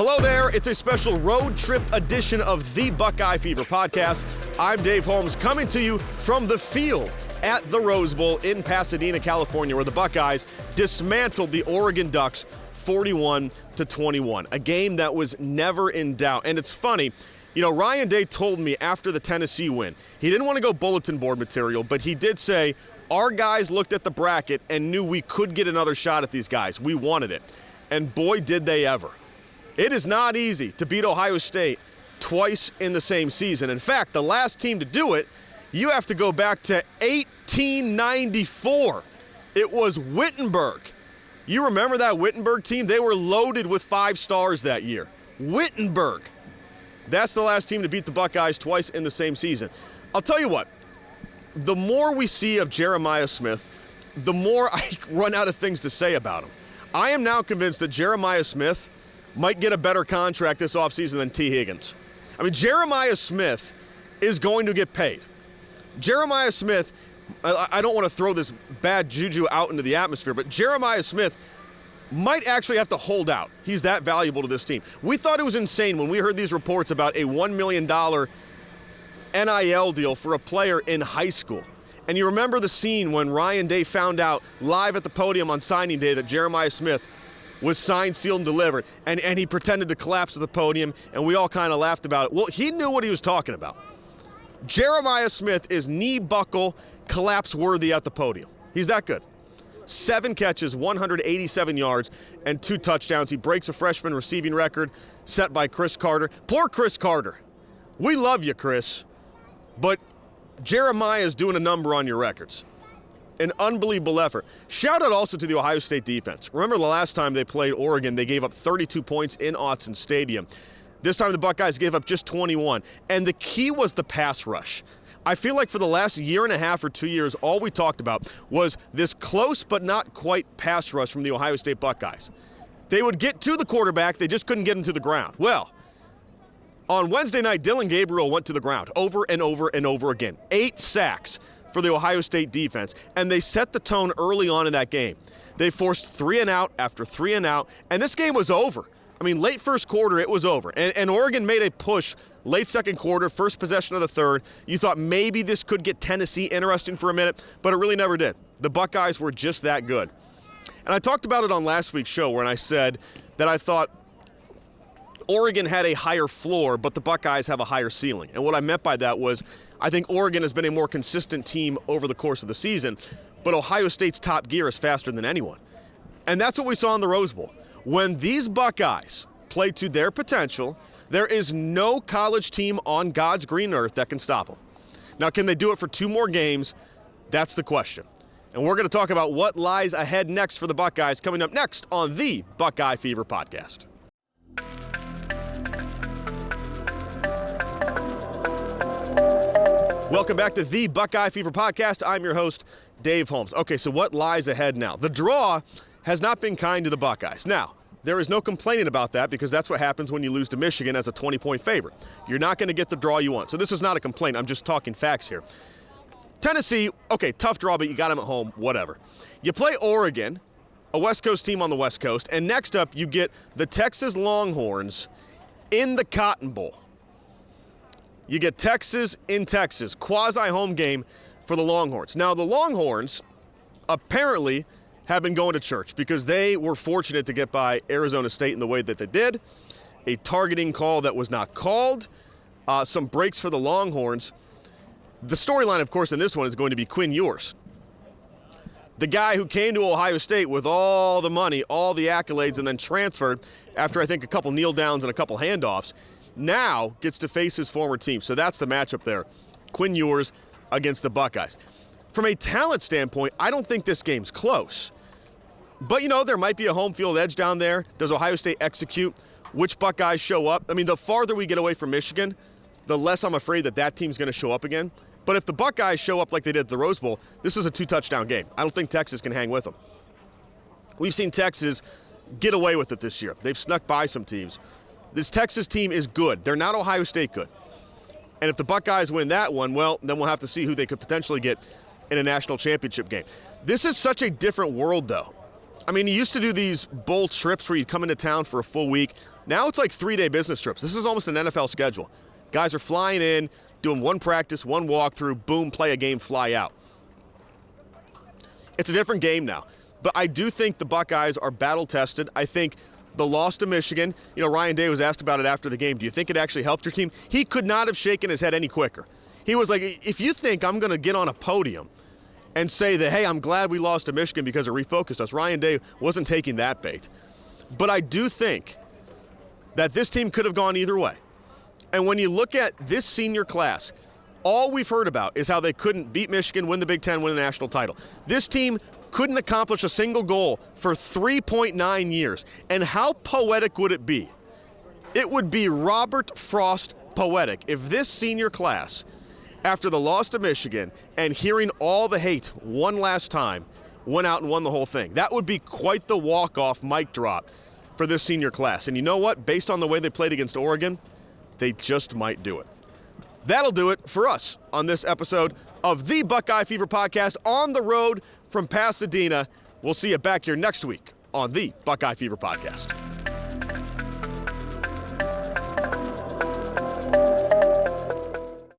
Hello there. It's a special road trip edition of the Buckeye Fever Podcast. I'm Dave Holmes, coming to you from the field at the Rose Bowl in Pasadena, California, where the Buckeyes dismantled the Oregon Ducks 41-21, a game that was never in doubt. And it's funny, Ryan Day told me after the Tennessee win, he didn't want to go bulletin board material, but he did say, our guys looked at the bracket and knew we could get another shot at these guys. We wanted it. And boy, did they ever. It is not easy to beat Ohio State twice in the same season. In fact, the last team to do it, you have to go back to 1894. It was Wittenberg. You remember that Wittenberg team? They were loaded with 5 stars that year. Wittenberg. That's the last team to beat the Buckeyes twice in the same season. I'll tell you what, the more we see of Jeremiah Smith, the more I run out of things to say about him. I am now convinced that Jeremiah Smith might get a better contract this offseason than T. Higgins. I mean, Jeremiah Smith is going to get paid. Jeremiah Smith, I don't want to throw this bad juju out into the atmosphere, but Jeremiah Smith might actually have to hold out. He's that valuable to this team. We thought it was insane when we heard these reports about a $1 million NIL deal for a player in high school. And you remember the scene when Ryan Day found out live at the podium on signing day that Jeremiah Smith was signed, sealed, and delivered, and he pretended to collapse at the podium, and we all kind of laughed about it. Well, he knew what he was talking about. Jeremiah Smith is knee buckle, collapse worthy at the podium. He's that good. 7 catches, 187 yards, and 2 touchdowns. He breaks a freshman receiving record set by Chris Carter. Poor Chris Carter. We love you, Chris, but Jeremiah is doing a number on your records. An unbelievable effort. Shout out also to the Ohio State defense. Remember the last time they played Oregon, they gave up 32 points in Autzen Stadium. This time the Buckeyes gave up just 21. And the key was the pass rush. I feel like for the last year and a half or 2 years, all we talked about was this close but not quite pass rush from the Ohio State Buckeyes. They would get to the quarterback, they just couldn't get him to the ground. Well, on Wednesday night, Dillon Gabriel went to the ground over and over and over again. 8 sacks for the Ohio State defense, and they set the tone early on in that game. They forced 3 and out after 3 and out, and this game was over. I mean, late first quarter, it was over. And Oregon made a push late second quarter, first possession of the third. You thought maybe this could get Tennessee interesting for a minute, but it really never did. The Buckeyes were just that good. And I talked about it on last week's show when I said that I thought Oregon had a higher floor, but the Buckeyes have a higher ceiling. And what I meant by that was I think Oregon has been a more consistent team over the course of the season, but Ohio State's top gear is faster than anyone. And that's what we saw in the Rose Bowl. When these Buckeyes play to their potential, there is no college team on God's green earth that can stop them. Now, can they do it for 2 more games? That's the question. And we're going to talk about what lies ahead next for the Buckeyes coming up next on the Buckeye Fever Podcast. Welcome back to the Buckeye Fever Podcast. I'm your host, Dave Holmes. Okay, so what lies ahead now? The draw has not been kind to the Buckeyes. Now, there is no complaining about that because that's what happens when you lose to Michigan as a 20-point favorite. You're not going to get the draw you want. So this is not a complaint. I'm just talking facts here. Tennessee, okay, tough draw, but you got them at home, whatever. You play Oregon, a West Coast team on the West Coast, and next up you get the Texas Longhorns in the Cotton Bowl. You get Texas in Texas, quasi-home game for the Longhorns. Now, the Longhorns apparently have been going to church because they were fortunate to get by Arizona State in the way that they did. A targeting call that was not called. Some breaks for the Longhorns. The storyline, of course, in this one is going to be Quinn Ewers. The guy who came to Ohio State with all the money, all the accolades, and then transferred after, I think, a couple kneel downs and a couple handoffs, now gets to face his former team. So that's the matchup there. Quinn Ewers against the Buckeyes. From a talent standpoint, I don't think this game's close. But, there might be a home field edge down there. Does Ohio State execute? Which Buckeyes show up? I mean, the farther we get away from Michigan, the less I'm afraid that team's going to show up again. But if the Buckeyes show up like they did at the Rose Bowl, this is a 2-touchdown game. I don't think Texas can hang with them. We've seen Texas get away with it this year. They've snuck by some teams. This Texas team is good. They're not Ohio State good. And if the Buckeyes win that one, well, then we'll have to see who they could potentially get in a national championship game. This is such a different world, though. I mean, you used to do these bowl trips where you'd come into town for a full week. Now it's like 3-day business trips. This is almost an NFL schedule. Guys are flying in, doing one practice, one walkthrough, boom, play a game, fly out. It's a different game now. But I do think the Buckeyes are battle-tested. I think the loss to Michigan, Ryan Day was asked about it after the game. Do you think it actually helped your team? He could not have shaken his head any quicker. He was like, if you think I'm going to get on a podium and say that, hey, I'm glad we lost to Michigan because it refocused us, Ryan Day wasn't taking that bait. But I do think that this team could have gone either way. And when you look at this senior class, all we've heard about is how they couldn't beat Michigan, win the Big Ten, win the national title. This team couldn't accomplish a single goal for 3.9 years. And how poetic would it be? It would be Robert Frost poetic if this senior class, after the loss to Michigan and hearing all the hate one last time, went out and won the whole thing. That would be quite the walk-off mic drop for this senior class. And you know what? Based on the way they played against Oregon, they just might do it. That'll do it for us on this episode of the Buckeye Fever Podcast on the road from Pasadena. We'll see you back here next week on the Buckeye Fever Podcast.